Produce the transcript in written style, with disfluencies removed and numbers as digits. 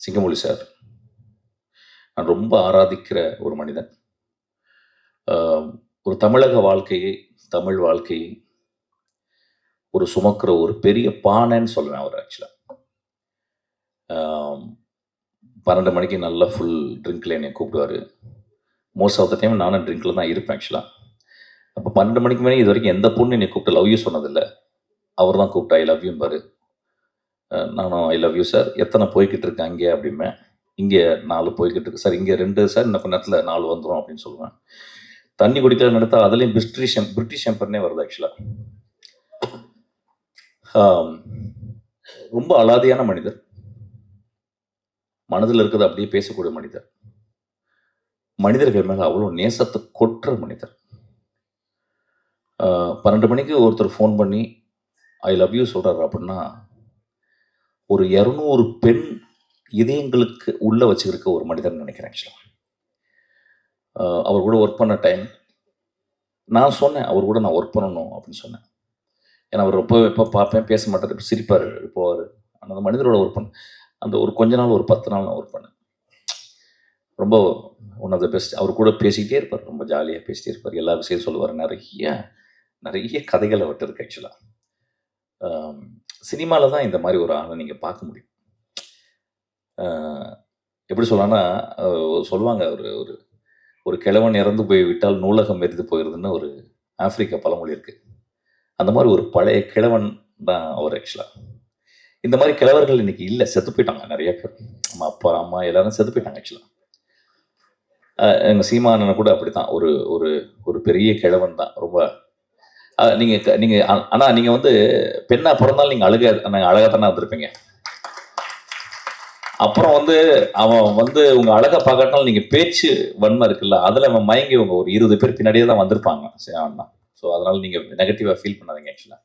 சிங்கமொழி sir நான் ரொம்ப ஆராதிக்கிற ஒரு மனிதன். ஒரு தமிழக வாழ்க்கையை, தமிழ் வாழ்க்கையை ஒரு சுமக்கிற ஒரு பெரிய பானைன்னு சொல்லுவேன் அவர் ஆக்சுவலா. 12 மணிக்கு நல்லா ஃபுல் ட்ரிங்க்ல என்னை கூப்பிடுவாரு. மோஸ்ட் ஆஃப் த டைம் நானும் ட்ரிங்க்ல தான் இருப்பேன் ஆக்சுவலா. அப்போ 12 மணிக்கு மேலே இது வரைக்கும் எந்த பொண்ணு என்னை கூப்பிட்டு லவ் யூ சொன்னதில்லை. அவர் தான் கூப்பிட்டு ஐ லவ் யூம்பாரு. நானும் ஐ லவ் யூ சார், எத்தனை போய்கிட்டு இருக்கேன் அங்கே அப்படிம்பேன். இங்கே 4 போய்கிட்டு இருக்கு சார், இங்கே 2 சார், இன்னும் கொஞ்ச நேரத்தில் 4 வந்துடும் அப்படின்னு சொல்லுவேன். தண்ணி குடிக்கலன்னு எடுத்தால் அதுலேயும் பிரிட்டிஷ் எம்பர்னே வருது ஆக்சுவலாக. ரொம்ப அலாதியான மனிதர், மனதில் இருக்கிறது அப்படியே பேசக்கூடிய மனிதர், மனிதர்கள் மேலே அவ்வளோ நேசத்தை கொட்டுற மனிதர். 12 மணிக்கு ஒருத்தர் ஃபோன் பண்ணி ஐ லவ் யூ சொல்கிறாரு அப்படின்னா ஒரு 200 பெண் இதயங்களுக்கு உள்ள வச்சுருக்க ஒரு மனிதன் நினைக்கிறேன் ஆக்சுவலாக. அவர் கூட ஒர்க் பண்ண டைம் நான் சொன்னேன், அவர் கூட நான் ஒர்க் பண்ணணும் அப்படின்னு சொன்னேன். ஏன்னா அவர் எப்போ பார்ப்பேன், பேச மாட்டார், சிரிப்பார், போவார். அந்த மனிதரோட ஒர்க் பண்ண அந்த ஒரு கொஞ்ச நாள், ஒரு 10 நாள் நான் ஒர்க் பண்ணேன். ரொம்ப ஒன் ஆஃப் த பெஸ்ட். அவர் கூட பேசிக்கிட்டே இருப்பார், ரொம்ப ஜாலியாக பேசிகிட்டே இருப்பார், எல்லா விஷயம் சொல்லுவார். நிறைய கதைகளை விட்டுருக்கு ஆக்சுவலாக. சினிமாவில் தான் இந்த மாதிரி ஒரு ஆளை நீங்கள் பார்க்க முடியும். எப்படி சொல்லலாம்னா, சொல்லுவாங்க ஒரு ஒரு ஒரு கிழவன் இறந்து போய் விட்டால் நூலகம் எரிந்து போயிடுதுன்னு ஒரு ஆப்பிரிக்க பழமொழி இருக்குது. அந்த மாதிரி ஒரு பழைய கிழவன் தான் அவர் ஆக்சுவலாக. இந்த மாதிரி கிழவர்கள் இன்னைக்கு இல்லை, செத்து போயிட்டாங்க நிறைய பேர். நம்ம அப்பா அம்மா எல்லாரும் செத்து போயிட்டாங்க ஆக்சுவலாக. எங்கள் சீமானனை கூட அப்படி தான், ஒரு ஒரு ஒரு பெரிய கிழவன் தான். ரொம்ப நீங்கள் ஆனால் நீங்கள் வந்து பெண்ணாக பிறந்தாலும் நீங்கள் அழகாக தானே இருந்திருப்பீங்க. அப்புறம் வந்து அவன் வந்து உங்கள் அழகை பார்க்கறதுனால நீங்கள் பேச்சு வன்மை இருக்குல்ல, அதில் அவன் மயங்கி ஒரு 20 பேர் பின்னாடியே தான் வந்திருப்பாங்க. ஸோ அதனால் நீங்கள் நெகட்டிவாக ஃபீல் பண்ணாதீங்க ஆக்சுவலாக.